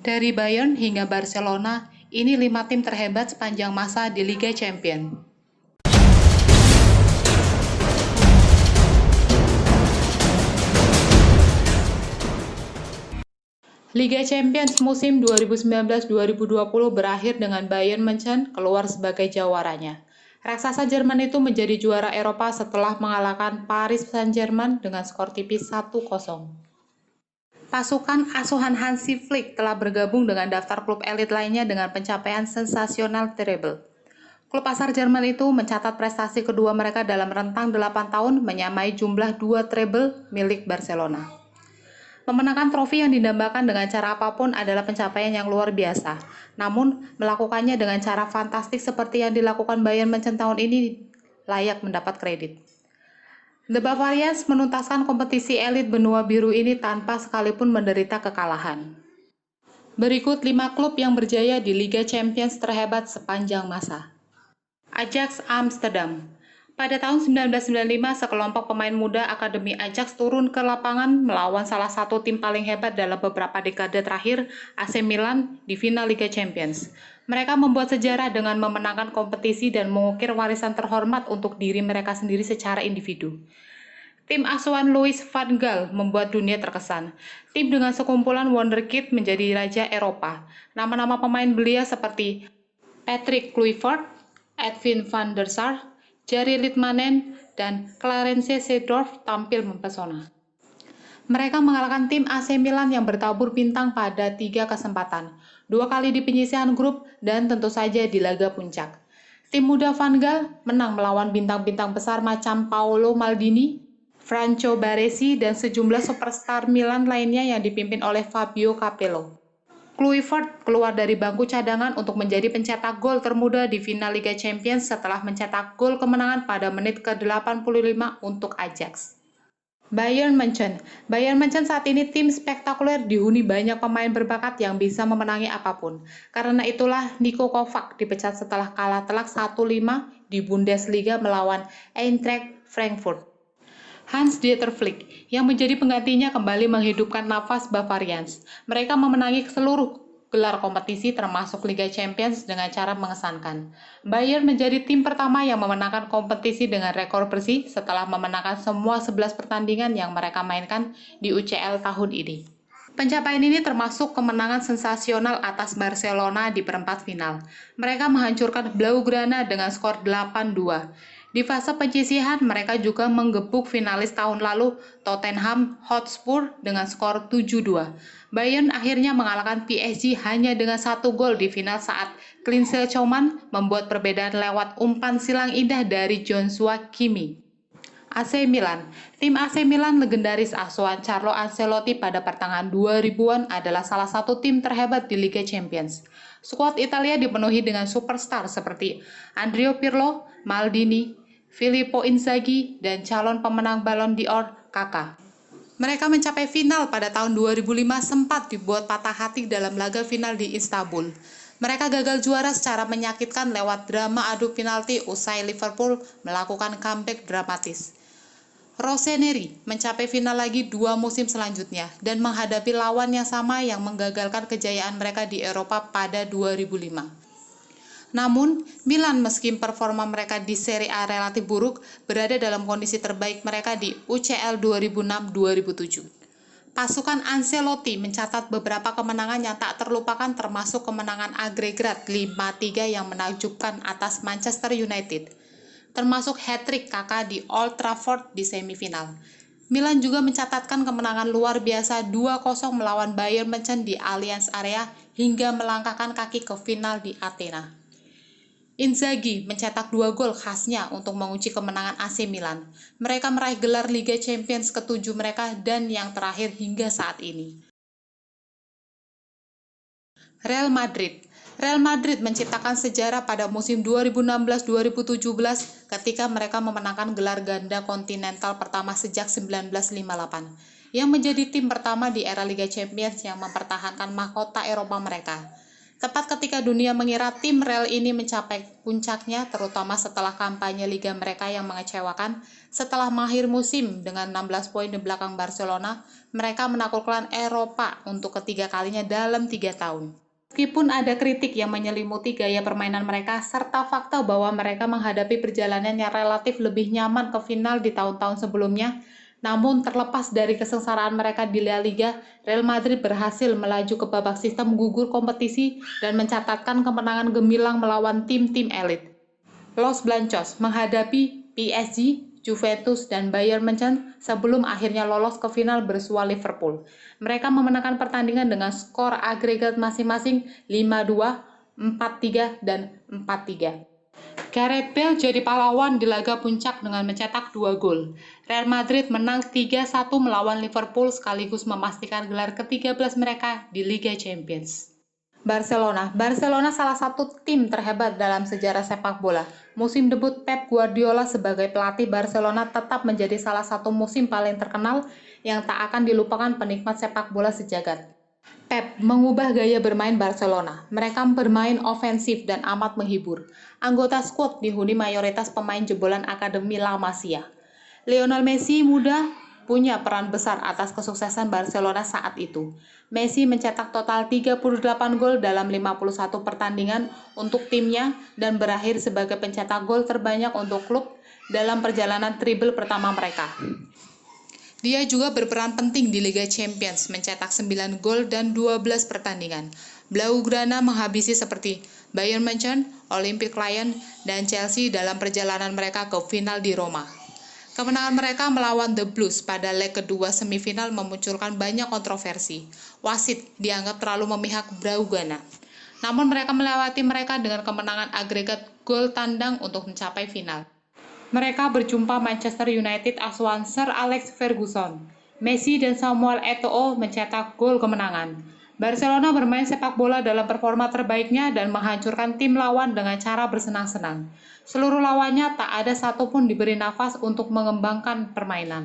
Dari Bayern hingga Barcelona, ini 5 tim terhebat sepanjang masa di Liga Champions. Liga Champions musim 2019-2020 berakhir dengan Bayern München keluar sebagai jawaranya. Raksasa Jerman itu menjadi juara Eropa setelah mengalahkan Paris Saint-Germain dengan skor tipis 1-0. Pasukan asuhan Hansi Flick telah bergabung dengan daftar klub elit lainnya dengan pencapaian sensasional treble. Klub asal Jerman itu mencatat prestasi kedua mereka dalam rentang 8 tahun menyamai jumlah 2 treble milik Barcelona. Memenangkan trofi yang didambakan dengan cara apapun adalah pencapaian yang luar biasa. Namun, melakukannya dengan cara fantastik seperti yang dilakukan Bayern München tahun ini layak mendapat kredit. The Bavarians menuntaskan kompetisi elit benua biru ini tanpa sekalipun menderita kekalahan. Berikut 5 klub yang berjaya di Liga Champions terhebat sepanjang masa. Ajax Amsterdam. Pada tahun 1995, sekelompok pemain muda Akademi Ajax turun ke lapangan melawan salah satu tim paling hebat dalam beberapa dekade terakhir, AC Milan, di final Liga Champions. Mereka membuat sejarah dengan memenangkan kompetisi dan mengukir warisan terhormat untuk diri mereka sendiri secara individu. Tim asuhan Louis van Gaal membuat dunia terkesan. Tim dengan sekumpulan wonderkid menjadi raja Eropa. Nama-nama pemain belia seperti Patrick Kluivert, Edwin van der Sar, Jari Litmanen, dan Clarence Seedorf tampil mempesona. Mereka mengalahkan tim AC Milan yang bertabur bintang pada 3 kesempatan, 2 kali di penyisihan grup, dan tentu saja di laga puncak. Tim muda Van Gaal menang melawan bintang-bintang besar macam Paolo Maldini, Franco Baresi, dan sejumlah superstar Milan lainnya yang dipimpin oleh Fabio Capello. Kluivert keluar dari bangku cadangan untuk menjadi pencetak gol termuda di final Liga Champions setelah mencetak gol kemenangan pada menit ke-85 untuk Ajax. Bayern München. Bayern München saat ini tim spektakuler dihuni banyak pemain berbakat yang bisa memenangi apapun. Karena itulah Niko Kovac dipecat setelah kalah telak 1-5 di Bundesliga melawan Eintracht Frankfurt. Hans-Dieter Flick yang menjadi penggantinya kembali menghidupkan nafas Bavarians. Mereka memenangi seluruh gelar kompetisi termasuk Liga Champions dengan cara mengesankan. Bayern menjadi tim pertama yang memenangkan kompetisi dengan rekor bersih setelah memenangkan semua 11 pertandingan yang mereka mainkan di UCL tahun ini. Pencapaian ini termasuk kemenangan sensasional atas Barcelona di perempat final. Mereka menghancurkan Blaugrana dengan skor 8-2. Di fase penyisihan, mereka juga menggebuk finalis tahun lalu Tottenham Hotspur dengan skor 7-2. Bayern akhirnya mengalahkan PSG hanya dengan 1 gol di final saat Kingsley Coman membuat perbedaan lewat umpan silang indah dari Joshua Kimmich. AC Milan. Tim AC Milan legendaris asuhan Carlo Ancelotti pada pertengahan 2000-an adalah salah satu tim terhebat di Liga Champions. Skuad Italia dipenuhi dengan superstar seperti Andrea Pirlo, Maldini, Filippo Inzaghi, dan calon pemenang Ballon d'Or Kaká. Mereka mencapai final pada tahun 2005 sempat dibuat patah hati dalam laga final di Istanbul. Mereka gagal juara secara menyakitkan lewat drama adu penalti usai Liverpool melakukan comeback dramatis. Rossoneri mencapai final lagi 2 musim selanjutnya dan menghadapi lawan yang sama yang menggagalkan kejayaan mereka di Eropa pada 2005. Namun, Milan meski performa mereka di Serie A relatif buruk, berada dalam kondisi terbaik mereka di UCL 2006-2007. Pasukan Ancelotti mencatat beberapa kemenangan yang tak terlupakan termasuk kemenangan agregat 5-3 yang menakjubkan atas Manchester United, termasuk hat-trick Kaká di Old Trafford di semifinal. Milan juga mencatatkan kemenangan luar biasa 2-0 melawan Bayern München di Allianz Area hingga melangkahkan kaki ke final di Athena. Inzaghi mencetak 2 gol khasnya untuk mengunci kemenangan AC Milan. Mereka meraih gelar Liga Champions ke-7 mereka dan yang terakhir hingga saat ini. Real Madrid. Real Madrid menciptakan sejarah pada musim 2016-2017 ketika mereka memenangkan gelar ganda kontinental pertama sejak 1958, yang menjadi tim pertama di era Liga Champions yang mempertahankan mahkota Eropa mereka. Tepat ketika dunia mengira tim Real ini mencapai puncaknya, terutama setelah kampanye liga mereka yang mengecewakan, setelah mengakhiri musim dengan 16 poin di belakang Barcelona, mereka menaklukkan Eropa untuk ketiga kalinya dalam 3 tahun. Meskipun ada kritik yang menyelimuti gaya permainan mereka, serta fakta bahwa mereka menghadapi perjalanan yang relatif lebih nyaman ke final di tahun-tahun sebelumnya, namun terlepas dari kesengsaraan mereka di La Liga, Real Madrid berhasil melaju ke babak sistem gugur kompetisi dan mencatatkan kemenangan gemilang melawan tim-tim elit. Los Blancos menghadapi PSG, Juventus, dan Bayern Munchen sebelum akhirnya lolos ke final bersua Liverpool. Mereka memenangkan pertandingan dengan skor agregat masing-masing 5-2, 4-3, dan 4-3. Gareth Bale jadi pahlawan di laga puncak dengan mencetak 2 gol. Real Madrid menang 3-1 melawan Liverpool sekaligus memastikan gelar ke-13 mereka di Liga Champions. Barcelona salah satu tim terhebat dalam sejarah sepak bola. Musim debut Pep Guardiola sebagai pelatih Barcelona tetap menjadi salah satu musim paling terkenal yang tak akan dilupakan penikmat sepak bola sejagat. Pep mengubah gaya bermain Barcelona. Mereka bermain ofensif dan amat menghibur. Anggota skuad dihuni mayoritas pemain jebolan Akademi La Masia. Lionel Messi muda punya peran besar atas kesuksesan Barcelona saat itu. Messi mencetak total 38 gol dalam 51 pertandingan untuk timnya dan berakhir sebagai pencetak gol terbanyak untuk klub dalam perjalanan treble pertama mereka. Dia juga berperan penting di Liga Champions, mencetak 9 gol dan 12 pertandingan. Blaugrana menghabisi seperti Bayern Munchen, Olympique Lyon, dan Chelsea dalam perjalanan mereka ke final di Roma. Kemenangan mereka melawan The Blues pada leg kedua semifinal memunculkan banyak kontroversi. Wasit dianggap terlalu memihak Blaugrana. Namun mereka melewati mereka dengan kemenangan agregat gol tandang untuk mencapai final. Mereka berjumpa Manchester United asuhan Sir Alex Ferguson. Messi dan Samuel Eto'o mencetak gol kemenangan. Barcelona bermain sepak bola dalam performa terbaiknya dan menghancurkan tim lawan dengan cara bersenang-senang. Seluruh lawannya tak ada satupun diberi nafas untuk mengembangkan permainan.